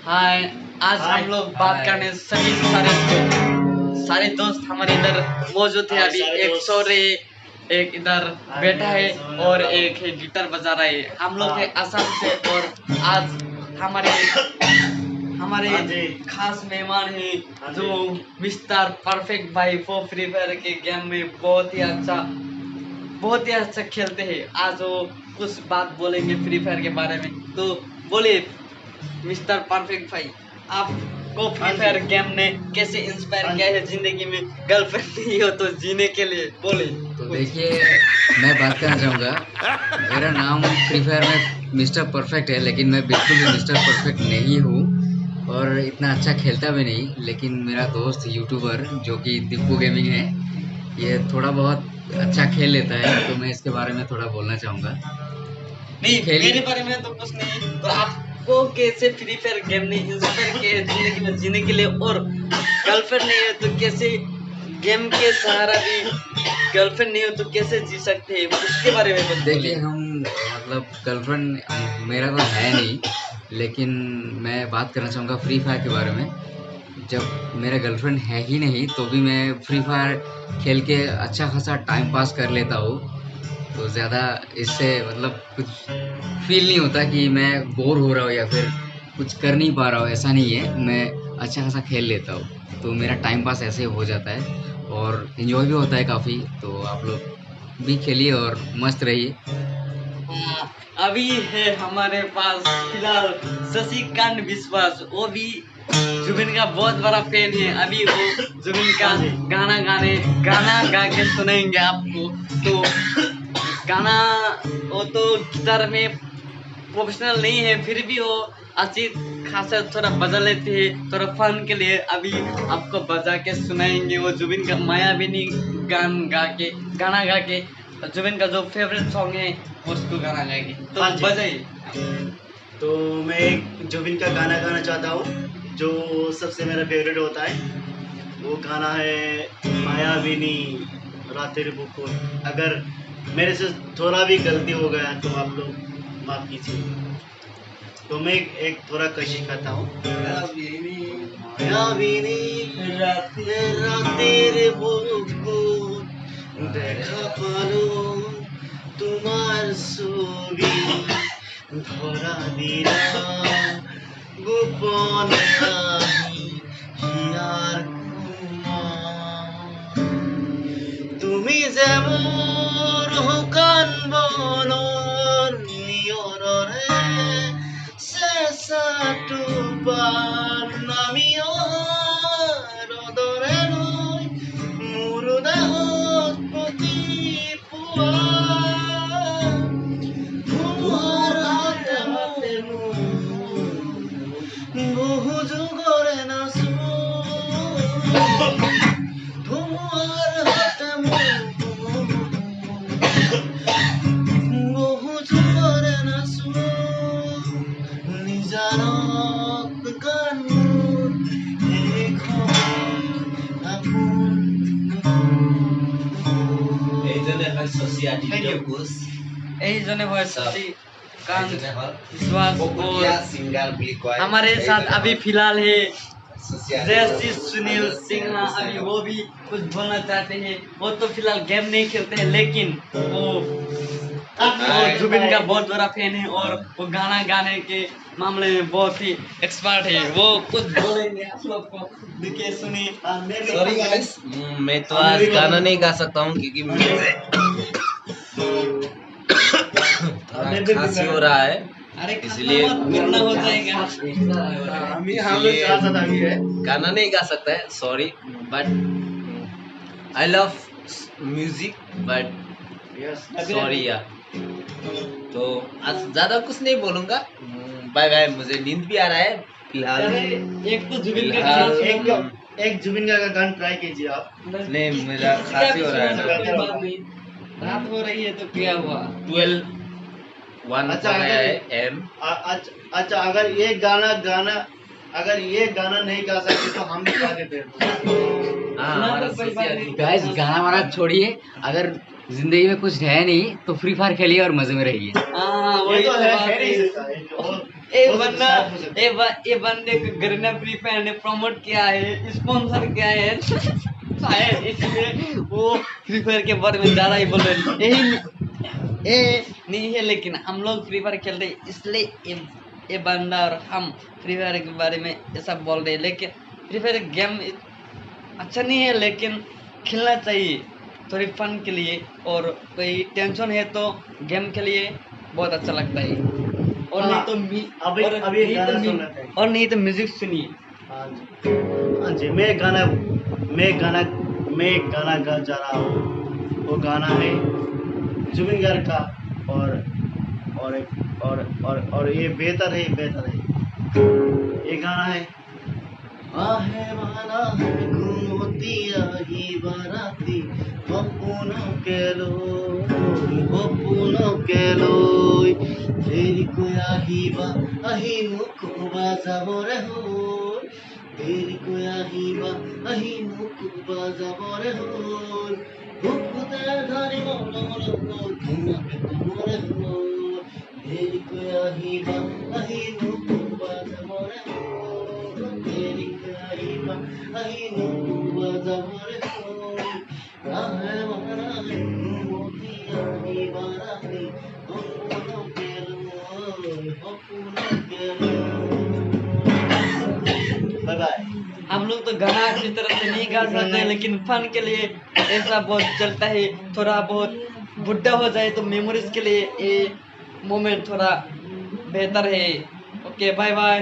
हाय, आज हम लोग बात करने सभी सारे दोस्त हमारे इधर मौजूद है। अभी एक सो रहे, एक इधर बैठा है और एक है गिटार बजा रहा है। हम लोग है असम से और आज हमारे खास मेहमान है जो मिस्टर परफेक्ट भाई वो फ्री फायर के गेम में बहुत ही अच्छा खेलते हैं। आज वो कुछ बात बोलेंगे फ्री फायर के बारे में, तो बोलिए मिस्टर परफेक्ट भाई, आपको फ्री फायर गेम ने कैसे इंस्पायर किया है? जिंदगी में गर्लफ्रेंड नहीं हो तो जीने के लिए बोले। तो देखिए, मैं बात करना चाहूँगा, मेरा नाम फ्री फायर में मिस्टर परफेक्ट है, लेकिन मैं बिल्कुल भी मिस्टर परफेक्ट नहीं हूँ और इतना अच्छा खेलता भी नहीं। लेकिन मेरा दोस्त यूट्यूबर जो कि दीपू गेमिंग है, ये थोड़ा बहुत अच्छा खेल लेता है, तो मैं इसके बारे में थोड़ा बोलना चाहूँगा। नहीं, मेरे बारे में तो कुछ नहीं, तो आपको कैसे फ्री फायर गेम ने इंस्पायर किया है जिंदगी में जीने के लिए? और गर्लफ्रेंड नहीं है तो कैसे गेम के सहारा भी, गर्लफ्रेंड नहीं हो तो कैसे जी सकते हैं, उसके बारे में बताइए। देखिए, हम मतलब गर्लफ्रेंड मेरा तो है नहीं, लेकिन मैं बात करना चाहूँगा फ्री फायर के बारे में। जब मेरा गर्लफ्रेंड है ही नहीं तो भी मैं फ्री फायर खेल के अच्छा खासा टाइम पास कर लेता हूँ, तो ज़्यादा इससे मतलब कुछ फील नहीं होता कि मैं बोर हो रहा हूँ या फिर कुछ कर नहीं पा रहा हूँ। ऐसा नहीं है, मैं अच्छा खासा खेल लेता हूँ, तो मेरा टाइम पास ऐसे हो जाता है और इन्जॉय भी होता है काफ़ी। तो आप लोग भी खेलिए और मस्त रहिए। अभी है हमारे पास फिलहाल शशिकांत विश्वास, वो भी जुबिन का बहुत बड़ा फैन है। अभी वो जुबिन का गाना गा के सुनाएंगे आपको। तो गाना, वो तो गिटार में प्रोफेशनल नहीं है, फिर भी वो अच्छी खासा थोड़ा बजा लेते हैं, थोड़ा फन के लिए। अभी आपको बजा के सुनाएंगे वो जुबिन का मायाविनी गाना गा के, जुबिन का जो फेवरेट सॉन्ग है उसको गाना गाएंगे। तो बजाइए। तो मैं एक जुबिन का गाना गाना चाहता हूँ जो सबसे मेरा फेवरेट होता है। वो गाना है मायाविनी रातेर बुकुर। अगर मेरे से थोड़ा भी गलती हो गया तो आप लोग माफ कीजिए। तो मैं एक थोड़ा कशी करता हूँ। मायाविनी रातेर बुकुर देखा पालो তোমার ছবি ধরা দিলা গোপনে আমি হিয়ার তুমি যেমন হুকান বনৰ নিয়ৰৰে চেঁচাটো পাৰ নামিও ৰদৰে লৈ মোৰ দেহত প্ৰতি পুৱা বহু যুগৰে নাচো ধুমুহাৰ হাতে বহু যুগৰে নাচো নিজানত গান এইজনে হয় শশী আদিত্য ঘোষ, এইজনে হয় शशिकांत विश्वास। और सिंगर हमारे साथ अभी फिलहाल है जैसी सुनील सिन्हा। अभी वो भी कुछ बोलना चाहते हैं। वो तो फिलहाल गेम नहीं खेलते हैं, लेकिन वो जुबिन का बहुत बड़ा फैन है और वो गाना गाने के मामले में बहुत ही एक्सपर्ट है। वो कुछ बोलेंगे आप लोग को, देखिए सुनिए। सॉरी गाइस, मैं तो आज गाना नहीं गा सकता हूँ क्योंकि मुझे खांसी हो रहा है, इसलिए करना हो जाएगा। गाना नहीं गा सकता है। Sorry, but I love music, but sorry यार। तो आज ज्यादा कुछ नहीं बोलूंगा। बाय बाय, मुझे नींद भी आ रहा है फिलहाल। एक तो जुबिन का एक जुबिन का गाना ट्राई कीजिए आप। नहीं, मेरा खांसी हो रहा है ना। रात हो रही है तो क्या हुआ? 12:01 अच्छा, हो गया है एम। अच्छा, अगर ये गाना नहीं गा सकते तो हम भी गा देते हैं। गाइस, गाना वाना छोड़िए, अगर जिंदगी में कुछ है नहीं तो फ्री फायर खेलिए और मजे में रहिए। वही ये तो तो है बात नहीं है। सकता है। हो सकता है। ये बंदे को गरीना फ्री फायर ने प्रमोट किया है, स्पॉन्सर किया है शायद इसलिए वो फ्री फायर के बारे में ज्यादा ही बोल रहे हैं। ये नहीं है, लेकिन हम लोग फ्री फायर खेल रहे हैं, इसलिए ये बंदा और हम फ्री फायर के बारे में ऐसा बोल रहे हैं। लेकिन फ्री फायर गेम अच्छा नहीं है, लेकिन खेलना चाहिए थोड़ी फन के लिए, और कोई टेंशन है तो गेम के लिए बहुत अच्छा लगता है। और नहीं तो अभी और अभी नहीं गाना तो सुन लेते हैं। और नहीं तो म्यूजिक सुनिए। हाँ जी, मैं गाना गा जा रहा हूँ। वो गाना है जुबिन गार्ग का, और ये बेहतर है। ये गाना है आहे वाला है घूमतिया ही बाराती बपुनो के लोई तेरी कोया ही बा अही मुको बाजाबरे हो तेरी कोया ही बा अही मुको बाजाबरे हो हुकुते धारी मोलो मोलो धुना पे तुमरे हो तेरी कोया ही बा अही मुको बाजाबरे हो तेरी कोया ही बा अही मुको बाजाबरे हो राहे वाला है मोतिया ही बाराती बपुनो के लोई बाय बाय। हम लोग तो गाना अच्छी तरह से नहीं गा सकते, लेकिन फन के लिए ऐसा बहुत चलता है। थोड़ा बहुत बुढ़ा हो जाए तो मेमोरीज के लिए ये मोमेंट थोड़ा बेहतर है। Okay, bye bye.